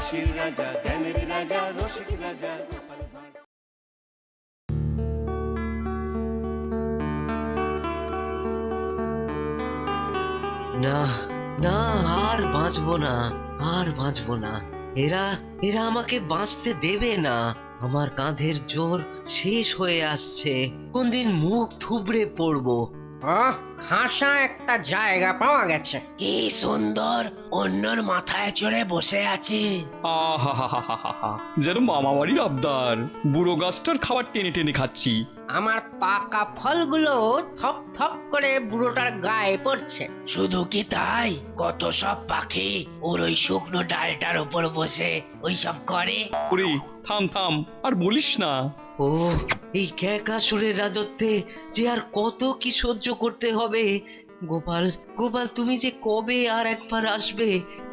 হাসির রাজা, জ্ঞানের রাজা, রসিক রাজা গোপাল ভাঁড়। না না, আর বাঁচবো না, আর বাঁচবো না। এরা এরা আমাকে বাঁচতে দেবে না। আমার কাঁধের জোর শেষ হয়ে আসছে। কোনদিন মুখ থুবড়ে পড়বো। খাসা একটা জায়গা পাওয়া গেছে। কি সুন্দর, অন্যর মাথায় চড়ে বসে আছি। আহা, যেন মামা বাড়ির আবদার। বুড়ো গাছটার খাবার টেনে টেনে খাচ্ছি। আমার পাকা ফলগুলো থপ থপ করে বুড়োটার গায়ে পড়ছে। শুধু কি তাই, কত সব পাখি ওর ওই শুকনো ডালটার উপর বসে ওই সব করে। ওরে থাম থাম, আর বলিস না। ও, এই ক্যাকাসুরের রাজত্বে যে আর কত কি সহ্য করতে হবে। গোপাল গোপাল, তুমি যে কবে আর একবার আসবে?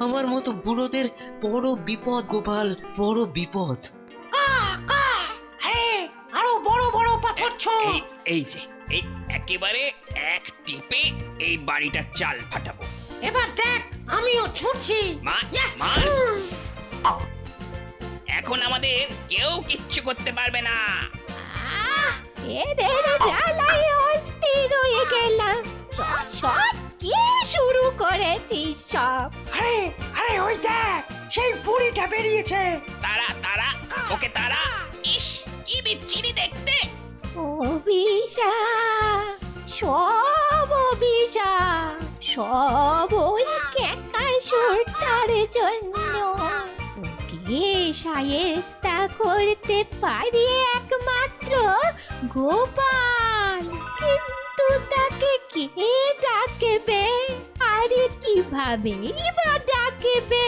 আমার মতো বুড়োদের বড় বিপদ গোপাল, বড় বিপদ। আরো বড় বড় পাথর ছোঁড়। এই যে এই একেবারে এক টিপে এই বাড়িটার চাল ফাটাবো। এবার দেখ, আমিও ছুটছি। মার। এখন আমাদের কেউ কিচ্ছু করতে পারবে না। এদের জ্বালায় অস্থির হয়ে গেলাম। সব সব কি শুরু করেছিস সব? আরে আরে, ওই দেখ, সেই বুড়িটা বেরিয়েছে। তারা তারা ওকে তারা। ইস, কি বিচ্ছিরি দেখতে। অভিশাপ, সব অভিশাপ, সব ওই ক্যাকাসুরটার জন্য। ওকে শায়েস্তা করতে পারি একমাত্র গোপাল। কিন্তু তাকে কে ডাকবে, আর কিভাবেই বা ডাকবে?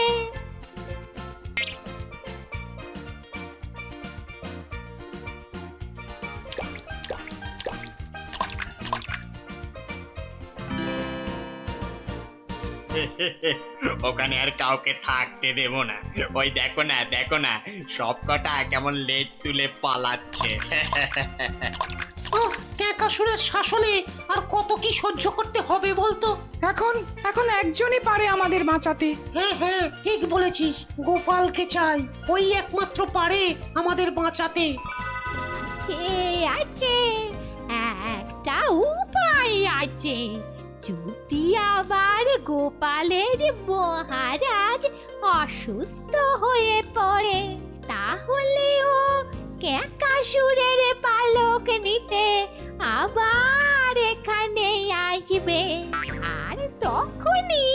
ওখানে আর কাউকে থাকতে দেব না। ওই দেখো না, দেখো না, সব কটা কেমন লেজ তুলে পালাচ্ছে। ক্যাকাসুরের শাসনে আর কত কি সহ্য করতে হবে বলতো? এখন এখন একজনই পারে আমাদের বাঁচাতে। হ্যাঁ হ্যাঁ, ঠিক বলেছিস। গোপালকে চাই, ওই একমাত্র পারে আমাদের বাঁচাতে। আছে আছে, একটা উপায় আছে। যদি আবার গোপালের মহারাজ অসুস্থ হয়ে পড়ে, তাহলে ও ক্যাকাসুরের পালক নিতে আবার এখানে আসবে। আর তখনই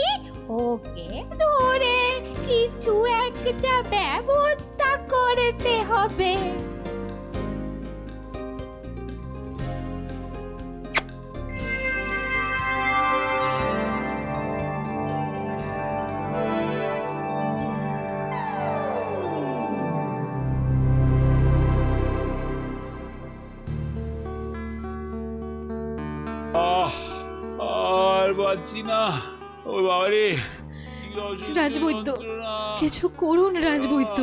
ওকে ধরে কিছু একটা ব্যবস্থা করতে হবে। আর বাঁচছি না। ও বাবারে, রাজবৈদ্য, কিছু করুন রাজবৈদ্য।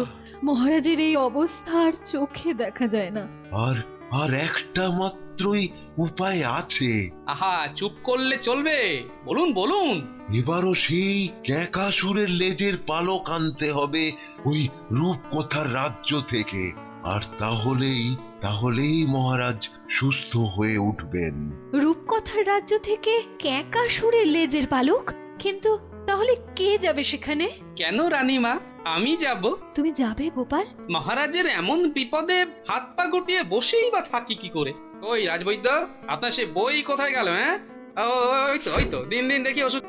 মহারাজের এই অবস্থা আর চোখে দেখা যায় না। আর আর একটা মাত্রই উপায় আছে। আহা, চুপ করলে চলবে? বলুন বলুন। এবারও সেই ক্যাকাসুরের লেজের পালক আনতে হবে ওই রূপকথার রাজ্য থেকে। আর তাহলেই মহারাজ সুস্থ হয়ে উঠবেন। রূপকথার রাজ্য থেকে ক্যাকাসুরের লেজের পালক? কিন্তু তাহলে কে যাবে সেখানে? কেন রানীমা, আমি যাব। তুমি যাবে গোপাল? মহারাজের এমন বিপদে হাত পা গুটিয়ে বসেই বা থাকি কি করে? ওই রাজবৈদ্য, আপনার সে বই কোথায় গেল? হ্যাঁ, ওই তো দিন দিন দেখি ওষুধ।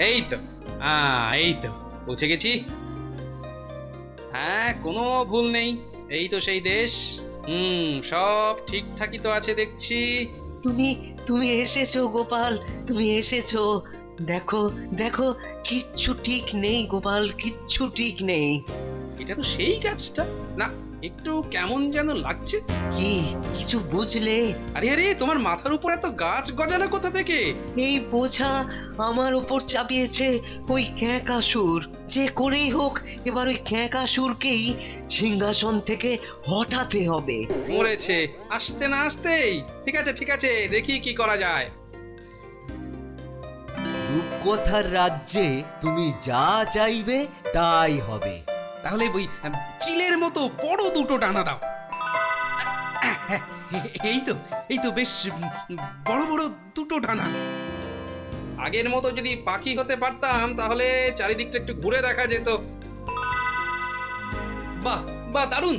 এই তো এই তো পৌঁছে গেছি। হ্যাঁ, কোনো ভুল নেই। এই তো সেই দেশ। সব ঠিকঠাকই তো আছে দেখছি। তুমি তুমি এসেছো গোপাল, তুমি এসেছো। দেখো দেখো, কিচ্ছু ঠিক নেই গোপাল, কিচ্ছু ঠিক নেই। এটা তো সেই গাছটা না, একটু কেমন যেন লাগছে। কি কিছু বুঝলে? আরে আরে, তোমার মাথার উপর এত গাছ গজালো কোথা থেকে? এই বোঝা আমার উপর চাপিয়েছে ওই ক্যাকাসুর। যে করেই হোক এবার ওই ক্যাকাসুরকেই সিংহাসন থেকে হটাতে হবে। মরেছে আসতে না আসতেই। ঠিক আছে ঠিক আছে, দেখি কি করা যায়। রূপকথার রাজ্যে তুমি যা চাইবে তাই হবে। তাহলে ওই চিলের মতো বড় দুটো ডানা দাও। এই তো বেশ বড় বড় দুটো ডানা। আগের মতো যদি পাখি হতে পারতাম তাহলে চারিদিকটা একটু ঘুরে দেখা যেত। বাহ বাহ, দারুণ।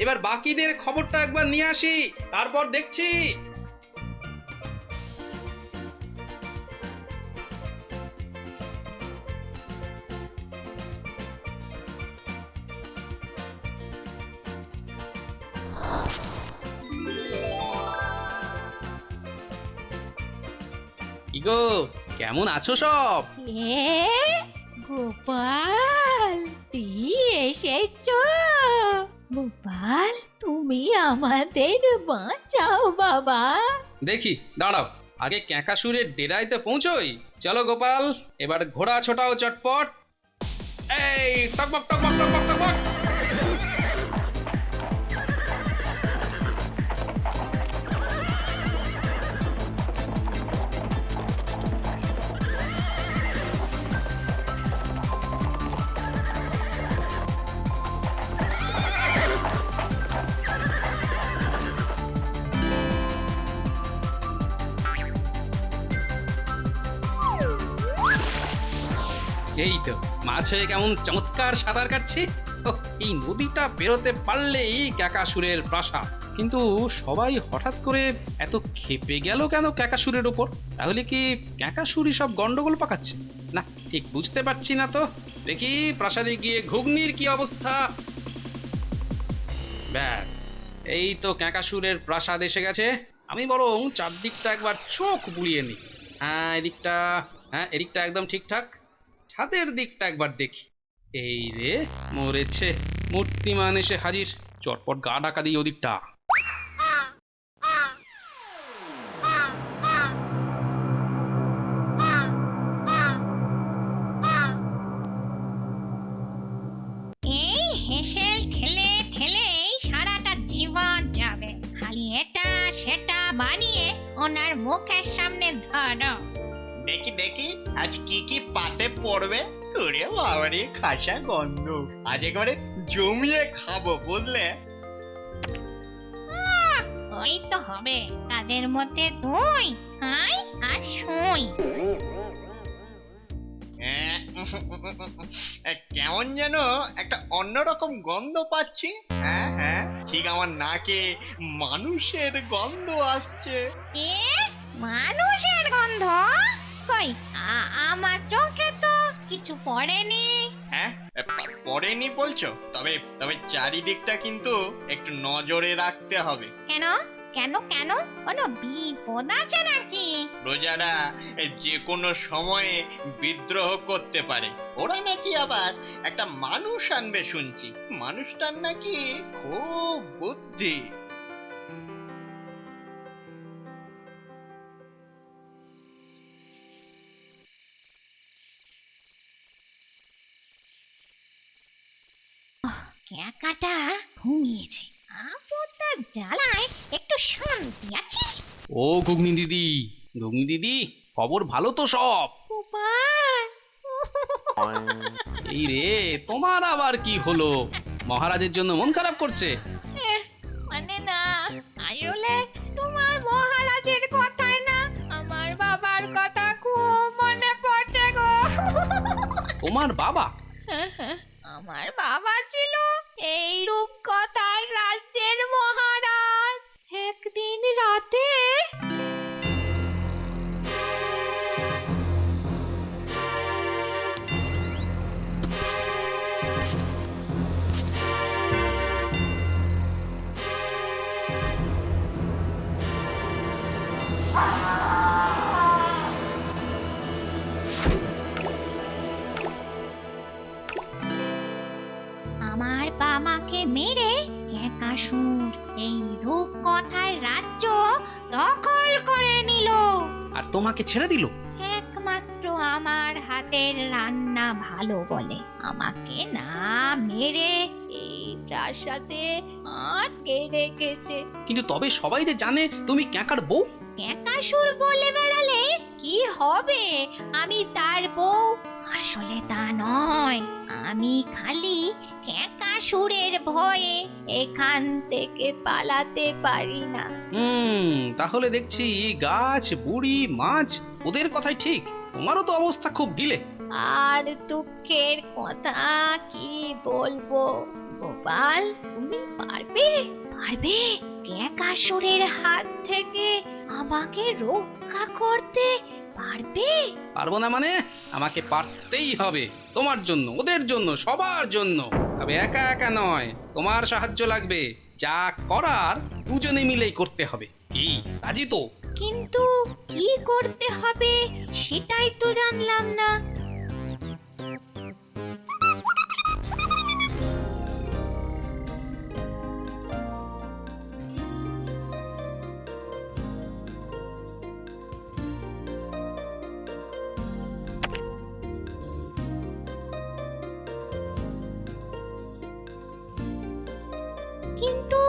এবার বাকিদের খবরটা একবার নিয়ে আসি, তারপর দেখছি। কি গো, কেমন আছো সব? এ গোপাল, তুই এসেছো? গোপাল, তুমি আমাদের বাঁচাও বাবা। দেখি, দাঁড়াও, আগে ক্যাকাসুরের ডেরায় তো পৌঁছোই। চলো গোপাল, এবার ঘোড়া ছোটাও চটপট। এই টকবক টকবক টকবক টকবক। এই তো মাছ হয়ে কেমন চমৎকার সাঁতার কাটছি। ওহ, এই নদীটা পেরোতে পারলেই ক্যাকাসুরের প্রাসাদ। কিন্তু সবাই হঠাৎ করে এত ক্ষেপে গেল কেন ক্যাকাসুরের ওপর? তাহলে কি ক্যাকাসুরই সব গন্ডগোল পাকাচ্ছে? না, ঠিক বুঝতে পারছি না তো। দেখি প্রাসাদে গিয়ে ঘুগনির কি অবস্থা। ব্যাস, এই তো ক্যাকাসুরের প্রাসাদ এসে গেছে। আমি বরং চারদিকটা একবার চোখ বুলিয়ে নিই। এদিকটা একদম ঠিকঠাক। ছাদের দিকটা একবার দেখি। এই রে, মরেছে, মূর্তিমান এসে হাজির। চটপট গা ঢাকা দিই ওদিকটা। এই হেসেল ঠেলে ঠেলেই সারাটা জীবন যাবে। খালি এটা সেটা বানিয়ে ওনার মুখের সামনে ধরো। দেখি দেখি আজ কি কি পাতে পড়বে। ওরে বাবারে, খাসা গন্ধ। আজ একেবারে জমিয়ে খাবো, বুঝলে? ওই তো হবে, কাজের মধ্যে তুই আয় আর শুই। কেমন যেন একটা অন্যরকম গন্ধ পাচ্ছি। হ্যাঁ হ্যাঁ, ঠিক আমার নাকে মানুষের গন্ধ আসছে। এ মানুষের গন্ধ? কই, আমার চোখে তো কিছু পড়েনি। হ্যাঁ, পড়েনি বলছো? তবে তবে চারিদিকটা কিন্তু একটু নজরে রাখতে হবে। কেন কেন কেন, কোনো বিপদ আছে নাকি? প্রজারা যে কোনো সময়ে বিদ্রোহ করতে পারে। ওরা নাকি আবার একটা মানুষ আনবে শুনছি। মানুষটার নাকি খুব বুদ্ধি। ক্যাকাটা ঘুমিয়েছে, আপদটার জ্বালায় একটু শান্তি আছে। ও ঘুগনি দিদি, ঘুগনি দিদি, খবর ভালো তো সব? গোপাল, এই রে, তোমার আবার কি হলো? মহারাজের জন্য মন খারাপ করছে? মানে না, আসলে তোমার মহারাজের কথাই না, আমার বাবার কথা খুব মনে পড়ছে গো। তোমার বাবা? আমার বাবা ছিল এই রূপকথার রাজ্যের মহারাজ। একদিন রাতে আমার বাবাকে মেরে ক্যাকাসুর এই রূপকথার রাজ্য দখল করে নিল। আর তোমাকে ছেড়ে দিল? একমাত্র আমার হাতের রান্না ভালো বলে আমাকে না মেরে এই এই প্রাসাদে আটকে রেখেছে। কিন্তু তবে সবাই যে জানে তুমি ক্যাকার বউ। ক্যাকাসুর বলে বেড়ালে কি হবে? আমি তার বউ? আসলে তা নয়, আমি খালি ক্যাকাসুরের ভয়ে এখান থেকে পালাতে পারি না। তাহলে দেখছি গাছ বুড়ি মাছ ওদের কথাই ঠিক, তোমারও তো অবস্থা খুব ঢিলে। আর দুঃখের কথা কি বলবো গোপাল, তুমি পারবে পারবে ক্যাকাসুরের হাত থেকে আমাকে রক্ষা করতে পারবে? পারবো না মানে? আমাকে পারতেই হবে, তোমার জন্য, ওদের জন্য, সবার জন্য। তবে একা একা নয়, তোমার সাহায্য লাগবে। যা করার দুজনে মিলেই করতে হবে। কি রাজি তো? কিন্তু কি করতে হবে সেটাই তো জানলাম না। কিন্তু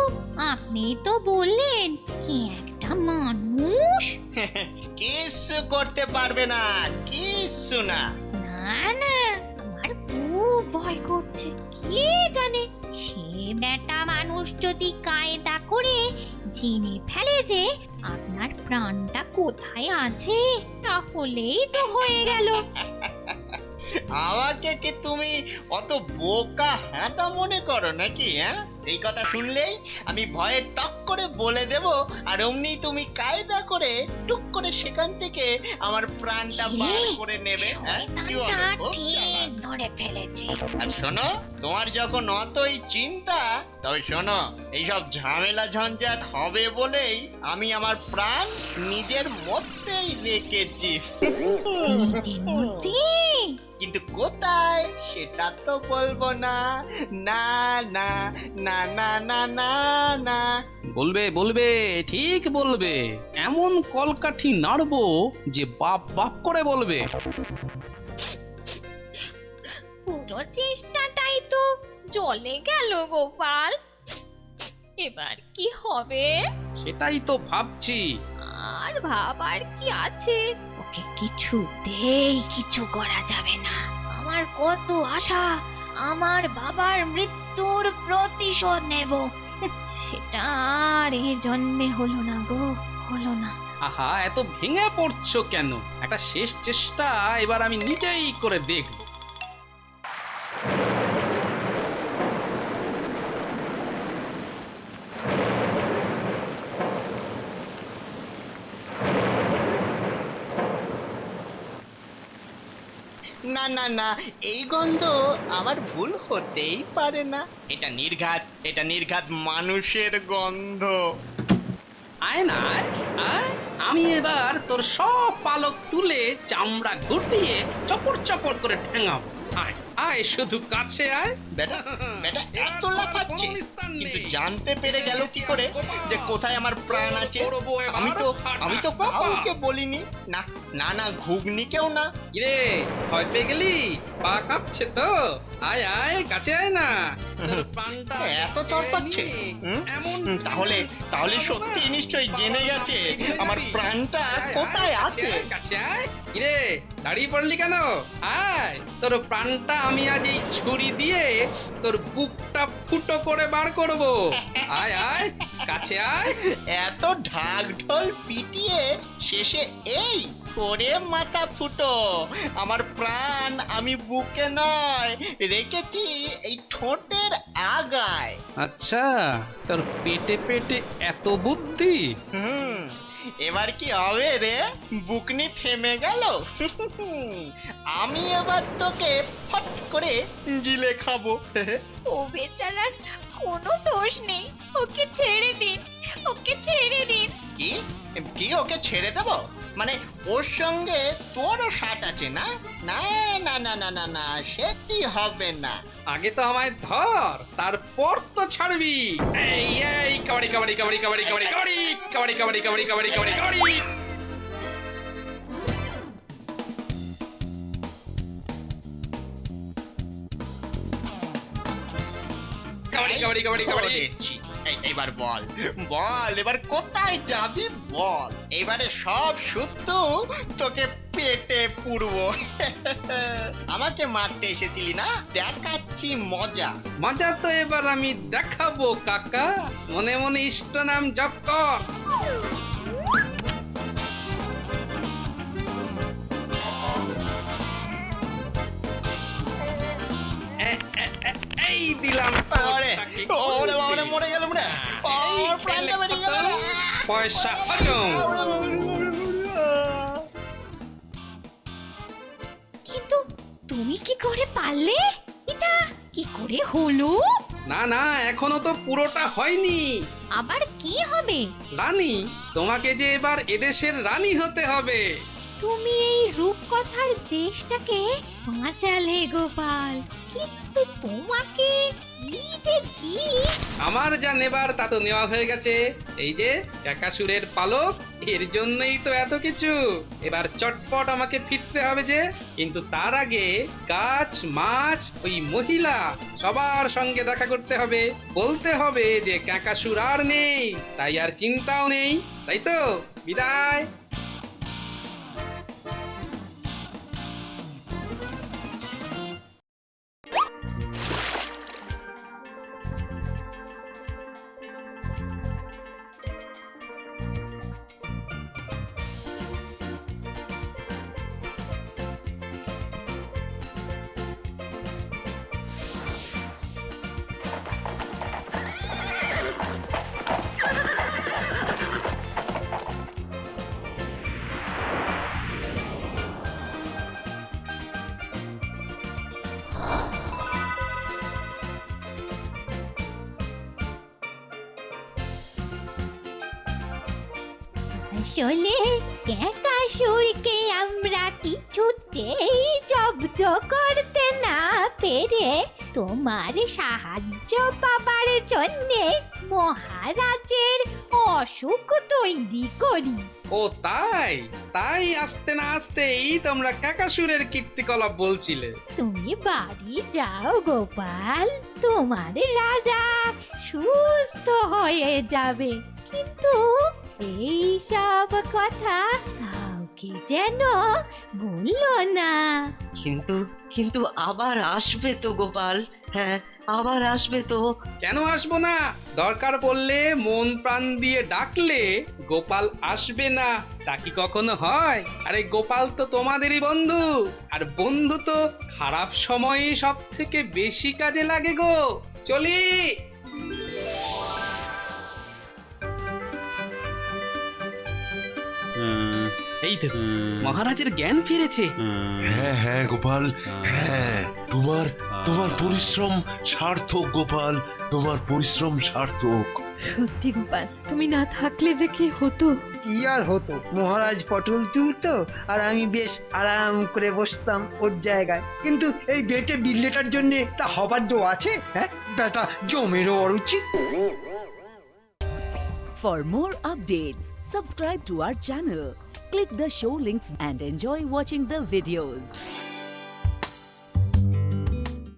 আপনি তো বললেন কি একটা মানুষ। কিচ্ছু করতে পারবে না, কিচ্ছু না। না না, আমার খুব ভয় করছে। কে জানে সে বেটা মানুষ যদি কায়দা করে জেনে ফেলে যে আপনার প্রাণটা কোথায় আছে, তাহলেই তো হয়ে গেল। আমাকে কি তুমি অত বোকা হাঁদা মনে করো নাকি? হ্যাঁ, এই কথা শুনলেই আমি ভয়ে টক করে বলে দেব, আর অমনি তুমি কায়দা করে টুক করে সেখান থেকে আমার প্রাণটা বার করে নেবে। হ্যাঁ, কি বলো? শয়তানটা খুব ঠিক চালাক। ধরে ফেলেছে। আর শোনো, তোমার যখন অতই চিন্তা, তবে শোনো, এইসব ঝামেলা ঝঞ্ঝাট হবে বলেই আমি আমার প্রাণ নিজের মধ্যেই রেখেছি। নিজের মধ্যে? কিন্তু কোথায় সেটা তো বলবো না। না না না না না না না। বলবে বলবে, ঠিক বলবে। এমন কলকাঠি নাড়বো যে বাপ বাপ করে বলবে। পুরো চেষ্টাটাই তো জলে গেল গোপাল। এবার কি হবে? সেটাই তো ভাবছি। আর ভাবার কি আছে? ওকে কিছুতেই কিছু করা যাবে না। আমার কত আশা আমার বাবার মৃত্যুর প্রতিশোধ নেব, সেটা আর এ জন্মে হলো না গো, হলো না। আহা, এত ভেঙে পড়ছো কেন? একটা শেষ চেষ্টা এবার আমি নিজেই করে দেখব। না না না, এই গন্ধ আমার ভুল হতেই পারে না। এটা নির্ঘাত, এটা নির্ঘাত মানুষের গন্ধ। আয় না আয়, আয়। আমি এবার তোর সব পালক তুলে চামড়া গুটিয়ে চপর চপর করে ঠেঙাবো। আয় আয়, শুধু কাছে আয়। বেটা বেটা এত লাফাচ্ছে, কিন্তু জানতে পেরে গেল কি করে যে কোথায় আমার প্রাণ আছে? আমি তো কাউকে বলিনি। না না না, ঘুগনিকেও না। কিরে, ভয় পেয়ে গেলি? পা কাঁপছে তো? আয় আয়, কাছে আয় না। তোর প্রাণটা এত তরপাচ্ছে। তাহলে তাহলে সত্যি নিশ্চয়ই জেনে গেছে আমার প্রাণটা কোথায় আছে। কাছে আয়। কিরে, দাঁড়িয়ে পড়লি কেন? আয়, তোর প্রাণটা আমি আজ এই ছুরি দিয়ে তোর বুকটা ফুটো করে বার করব। আয় আয়, কাছে আয়। এত ঢাক ঢোল পিটিয়ে শেষে এই করে মাথা ফুটো। আমার প্রাণ আমি বুকে নয়, রেখেছি এই ঠোঁটের আগায়। আচ্ছা, তোর পেটে পেটে এত বুদ্ধি? এবার কি হবে রে? বুকনি থেমে গেল। আমি এবার তোকে ফট করে গিলে খাবো। ও বেচারার কোনো দোষ নেই, ওকে ছেড়ে দিন, ওকে ছেড়ে দিন। কি কি ওকে ছেড়ে দেব? মানে ওর সঙ্গে তোরও সাথ আছে না? না না না না না না, সেটি হবে না। আগে তো আমায় ধর, তারপর তো ছাড়বি। এই এই, কাবাডি কাবাডি কাবাডি কাবাডি কাবাডি কাবাডি কাবাডি কাবাডি কাবাডি কাবাডি কাবাডি কাবাডি। কাবাডি কাবাডি কাবাডি কাবাডি ধরেছি। এবার বল বল, এবার কোথায় যাবি বল। এবারে সব সত্য তোকে পেটে পুরবো। আমাকে মারতে এসেছিলি না, দেখাচ্ছি মজা। মজা তো এবার আমি দেখাবো কাকা, মনে মনে ইষ্ট নাম জপ কর। এই দিলাম ওরে ওরে ওরে, মরে গেলাম রে, ওর প্রাণটা বেরিয়ে গেল রে। পয়সা হজম। কিন্তু তুমি কি করে পারলে? এটা কি করে হলো? না না, এখনো তো পুরোটা হয়নি। আবার কি হবে? রানী, তোমাকে যে এবার এদেশের রানী হতে হবে। তুমি এই রূপকথার দেশটাকে বাঁচালে গোপাল, কিন্তু তোমাকে কি যে কি? আমার যা নেবার তা তো নেওয়া হয়ে গেছে। এই যে কাকাসুরের পালক, এর জন্যই তো এত কিছু। এবার চটপট আমাকে ফিরতে হবে যে, কিন্তু তার আগে গাছ মাছ ওই মহিলা সবার সঙ্গে দেখা করতে হবে, বলতে হবে যে কাকাসুর আর নেই, তাই আর চিন্তাও নেই, তাই তো? বিদায়। আসলে কাকাসুরকে আমরা কিছুতেই জব্দ করতে না পেরে তোমার সাহায্য পাবার জন্যে মহারাজের অসুখ তৈরি করি। ও তাই? তাই আসতে না আসতেই তোমরা কাকাসুরের কীর্তিকলাপ বলছিলে। তুমি বাড়ি যাও গোপাল, তোমার রাজা সুস্থ হয়ে যাবে। কিন্তু এই সব কথা কাউকে যেন বললো না। কিন্তু কিন্তু আবার আসবে তো গোপাল, হ্যাঁ আবার আসবে তো। কেন আসবো না? দরকার পড়লে মন প্রাণ দিয়ে ডাকলে গোপাল আসবে না, তা কি কখনো হয়? আরে গোপাল তো তোমাদেরই বন্ধু, আর বন্ধু তো খারাপ সময়ে সব থেকে বেশি কাজে লাগে গো। চলি। এই তো মহারাজের জ্ঞান ফিরেছে। হ্যাঁ হ্যাঁ গোপাল, হ্যাঁ তোমার তোমার পরিশ্রম সার্থক গোপাল, তোমার পরিশ্রম সার্থক। সত্যি গোপাল, তুমি না থাকলে যে কি হতো। কি আর হতো, মহারাজ পটল তুলতো আর আমি বেশ আরাম করে বসতাম ওর জায়গায়। কিন্তু এই বেটে বিল্লেটার জন্য তা হবার দো আছে? হ্যাঁ, বেটা জমেরও অরুচি। For more updates, subscribe to our channel, click the show links and enjoy watching the videos.